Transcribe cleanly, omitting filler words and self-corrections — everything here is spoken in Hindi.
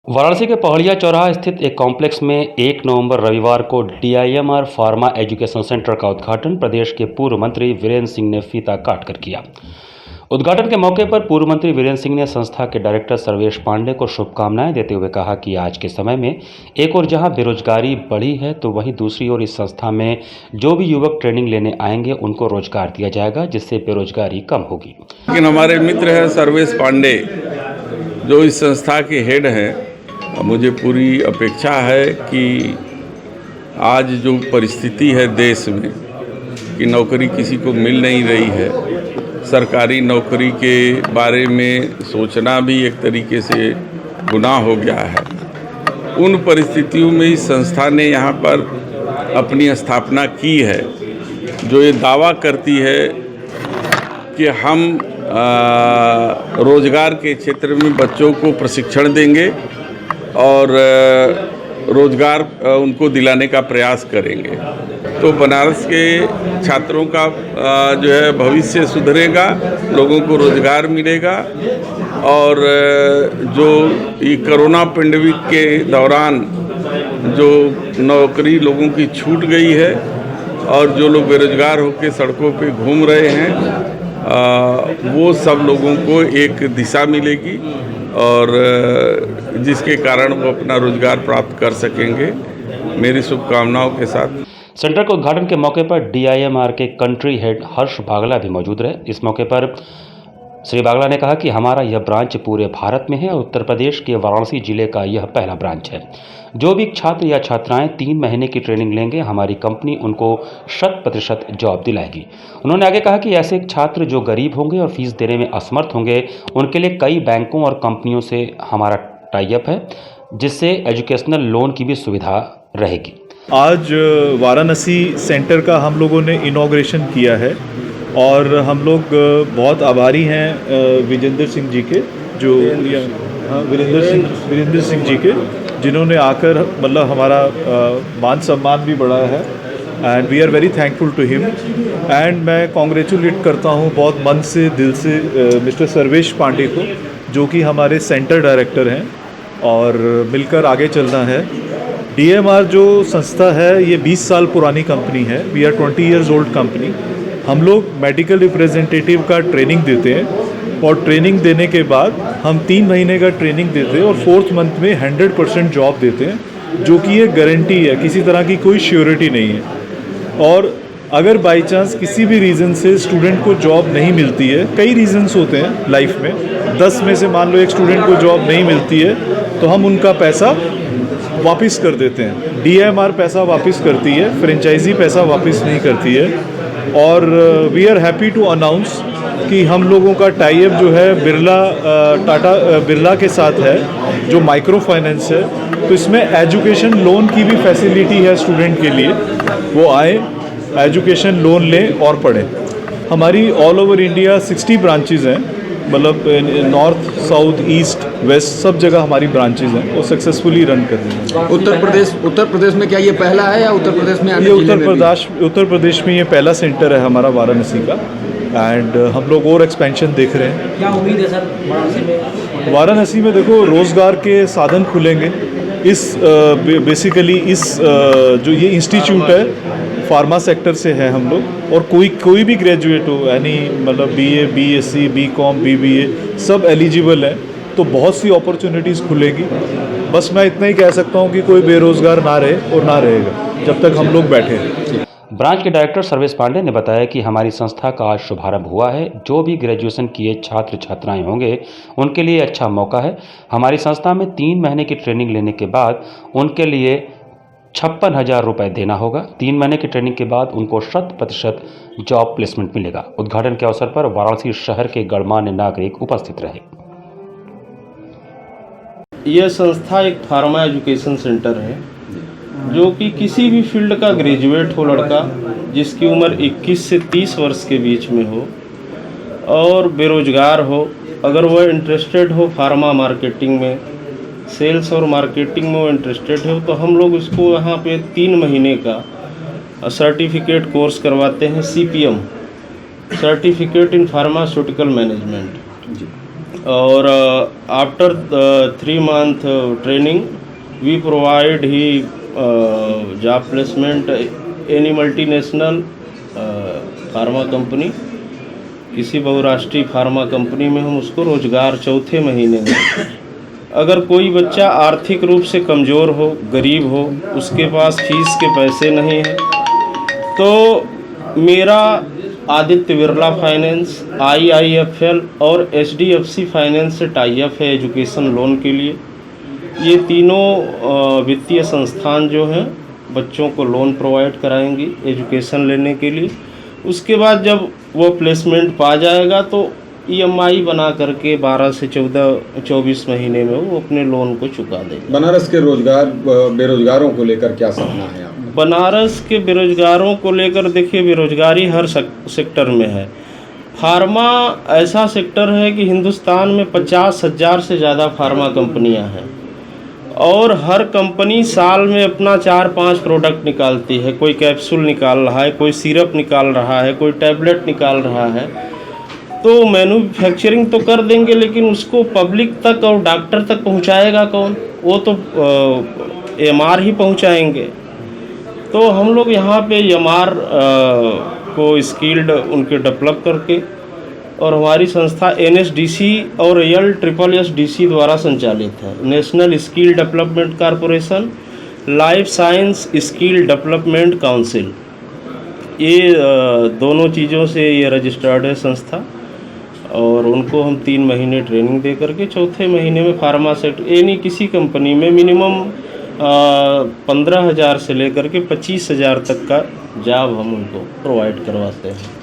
वाराणसी के पहाड़िया चौराहा स्थित एक कॉम्प्लेक्स में 1 नवंबर रविवार को DIMR फार्मा एजुकेशन सेंटर का उद्घाटन प्रदेश के पूर्व मंत्री वीरेंद्र सिंह ने फीता काटकर किया। उद्घाटन के मौके पर पूर्व मंत्री वीरेंद्र सिंह ने संस्था के डायरेक्टर सर्वेश पांडे को शुभकामनाएं देते हुए कहा कि आज के समय में एक ओर जहां बेरोजगारी बढ़ी है तो वहीं दूसरी ओर इस संस्था में जो भी युवक ट्रेनिंग लेने आएंगे उनको रोजगार दिया जाएगा, जिससे बेरोजगारी कम होगी। लेकिन हमारे मित्र हैं सर्वेश पांडे जो इस संस्था के हेड हैं, मुझे पूरी अपेक्षा है कि आज जो परिस्थिति है देश में कि नौकरी किसी को मिल नहीं रही है, सरकारी नौकरी के बारे में सोचना भी एक तरीके से गुनाह हो गया है। उन परिस्थितियों में इस संस्था ने यहाँ पर अपनी स्थापना की है जो ये दावा करती है कि हम रोजगार के क्षेत्र में बच्चों को प्रशिक्षण देंगे और रोजगार उनको दिलाने का प्रयास करेंगे। तो बनारस के छात्रों का जो है भविष्य सुधरेगा, लोगों को रोजगार मिलेगा और जो ये कोरोना पैंडेमिक के दौरान जो नौकरी लोगों की छूट गई है और जो लोग बेरोजगार होकर सड़कों पे घूम रहे हैं, वो सब लोगों को एक दिशा मिलेगी और जिसके कारण वो अपना रोजगार प्राप्त कर सकेंगे। मेरी शुभकामनाओं के साथ सेंटर के उद्घाटन के मौके पर DIMR के कंट्री हेड हर्ष बागला भी मौजूद रहे। इस मौके पर श्री बागला ने कहा कि हमारा यह ब्रांच पूरे भारत में है और उत्तर प्रदेश के वाराणसी जिले का यह पहला ब्रांच है। जो भी छात्र या छात्राएं 3 महीने की ट्रेनिंग लेंगे, हमारी कंपनी उनको 100% जॉब दिलाएगी। उन्होंने आगे कहा कि ऐसे छात्र जो गरीब होंगे और फीस देने में असमर्थ होंगे, उनके लिए कई बैंकों और कंपनियों से हमारा टाई अप है, जिससे एजुकेशनल लोन की भी सुविधा रहेगी। आज वाराणसी सेंटर का हम लोगों ने इनॉग्रेशन किया है और हम लोग बहुत आभारी हैं विजेंद्र सिंह जी के, जो वीरेंद्र सिंह जी के, जिन्होंने आकर मतलब हमारा मान सम्मान भी बढ़ाया है and we are very thankful to him. And मैं कॉन्ग्रेचुलेट करता हूँ बहुत मन से, दिल से मिस्टर सर्वेश पांडे को, जो कि हमारे सेंटर डायरेक्टर हैं और मिलकर आगे चलना है। DIMR जो संस्था है ये 20 साल पुरानी कंपनी है। We are 20 years old company. हम लोग मेडिकल रिप्रेजेंटेटिव का ट्रेनिंग देते हैं और ट्रेनिंग देने के बाद हम 3 महीने का ट्रेनिंग देते हैं और 4th मंथ में 100% जॉब देते हैं, जो कि ये गारंटी है, किसी तरह की कोई श्योरिटी नहीं है। और अगर बाई चांस किसी भी रीज़न से स्टूडेंट को जॉब नहीं मिलती है, कई रीज़न्स होते हैं लाइफ में, 10 में से मान लो एक स्टूडेंट को जॉब नहीं मिलती है तो हम उनका पैसा वापस कर देते हैं। DIMR पैसा वापस करती है, फ्रेंचाइजी पैसा वापस नहीं करती है। और we are happy to announce कि हम लोगों का टाई अप जो है बिरला के साथ है, जो माइक्रो फाइनेंस है। तो इसमें एजुकेशन लोन की भी फैसिलिटी है स्टूडेंट के लिए, वो आए एजुकेशन लोन लें और पढ़ें। हमारी ऑल ओवर इंडिया 60 ब्रांचेज़ हैं, मतलब नॉर्थ, साउथ, ईस्ट, वेस्ट सब जगह हमारी ब्रांचेज़ हैं, वो सक्सेसफुली रन कर रही हैं। उत्तर प्रदेश में क्या ये पहला है या उत्तर प्रदेश में? ये उत्तर प्रदेश में ये पहला सेंटर है हमारा वाराणसी का एंड हम लोग और एक्सपेंशन देख रहे हैं। क्या उम्मीद है सर वाराणसी में? वाराणसी में देखो रोज़गार के साधन खुलेंगे। इस बेसिकली इस जो ये इंस्टीट्यूट है फार्मा सेक्टर से है हम लोग, और कोई भी ग्रेजुएट हो, यानी मतलब BA, BSc, BCom, BBA सब एलिजिबल हैं, तो बहुत सी अपॉर्चुनिटीज़ खुलेगी। बस मैं इतना ही कह सकता हूँ कि कोई बेरोज़गार ना रहे और ना रहेगा जब तक हम लोग बैठे हैं। ब्रांच के डायरेक्टर सर्वेश पांडे ने बताया कि हमारी संस्था का आज शुभारंभ हुआ है। जो भी ग्रेजुएशन किए छात्र छात्राएं होंगे उनके लिए अच्छा मौका है। हमारी संस्था में 3 महीने की ट्रेनिंग लेने के बाद उनके लिए 56,000 रुपये देना होगा। 3 महीने की ट्रेनिंग के बाद उनको 100% जॉब प्लेसमेंट मिलेगा। उद्घाटन के अवसर पर वाराणसी शहर के गणमान्य नागरिक उपस्थित रहे। यह संस्था एक फार्मा एजुकेशन सेंटर है, जो कि किसी भी फील्ड का ग्रेजुएट हो लड़का, जिसकी उम्र 21 से 30 वर्ष के बीच में हो और बेरोजगार हो, अगर वह इंटरेस्टेड हो फार्मा मार्केटिंग में, सेल्स और मार्केटिंग में वो इंटरेस्टेड है, तो हम लोग इसको यहाँ पे 3 महीने का सर्टिफिकेट कोर्स करवाते हैं। CPM, certificate in pharmaceutical management. और after 3 month training we provide ही job placement any multinational pharma company, किसी बहुराष्ट्रीय फार्मा कंपनी में हम उसको रोजगार चौथे महीने में। अगर कोई बच्चा आर्थिक रूप से कमज़ोर हो, गरीब हो, उसके पास फीस के पैसे नहीं हैं, तो मेरा आदित्य बिरला फाइनेंस, IIFL और HDFC फाइनेंस से टाई अप है एजुकेशन लोन के लिए। ये तीनों वित्तीय संस्थान जो हैं बच्चों को लोन प्रोवाइड कराएंगी एजुकेशन लेने के लिए। उसके बाद जब वो प्लेसमेंट पा जाएगा तो EMI बना करके 12 से 24 महीने में वो अपने लोन को चुका देगा। बनारस के बेरोजगारों को लेकर क्या सपना है आपका? बनारस के बेरोजगारों को लेकर देखिए, बेरोजगारी हर सेक्टर में है। फार्मा ऐसा सेक्टर है कि हिंदुस्तान में 50,000 से ज़्यादा फार्मा कंपनियां हैं और हर कंपनी साल में अपना 4-5 प्रोडक्ट निकालती है। कोई कैप्सूल निकाल रहा है, कोई सिरप निकाल रहा है, कोई टैबलेट निकाल रहा है। तो मैन्युफैक्चरिंग तो कर देंगे, लेकिन उसको पब्लिक तक और डॉक्टर तक पहुंचाएगा कौन? वो तो MR ही पहुंचाएंगे। तो हम लोग यहाँ पे MR को स्किल्ड उनके डेवलप करके, और हमारी संस्था NSDC और LSSDC द्वारा संचालित है, national skill development corporation, life science skill development council. ये दोनों चीज़ों से ये रजिस्टर्ड है संस्था, और उनको हम 3 महीने ट्रेनिंग दे करके चौथे महीने में फार्मा सेक्टर यानी किसी कंपनी में मिनिमम 15,000 से लेकर के 25,000 तक का जॉब हम उनको प्रोवाइड करवाते हैं।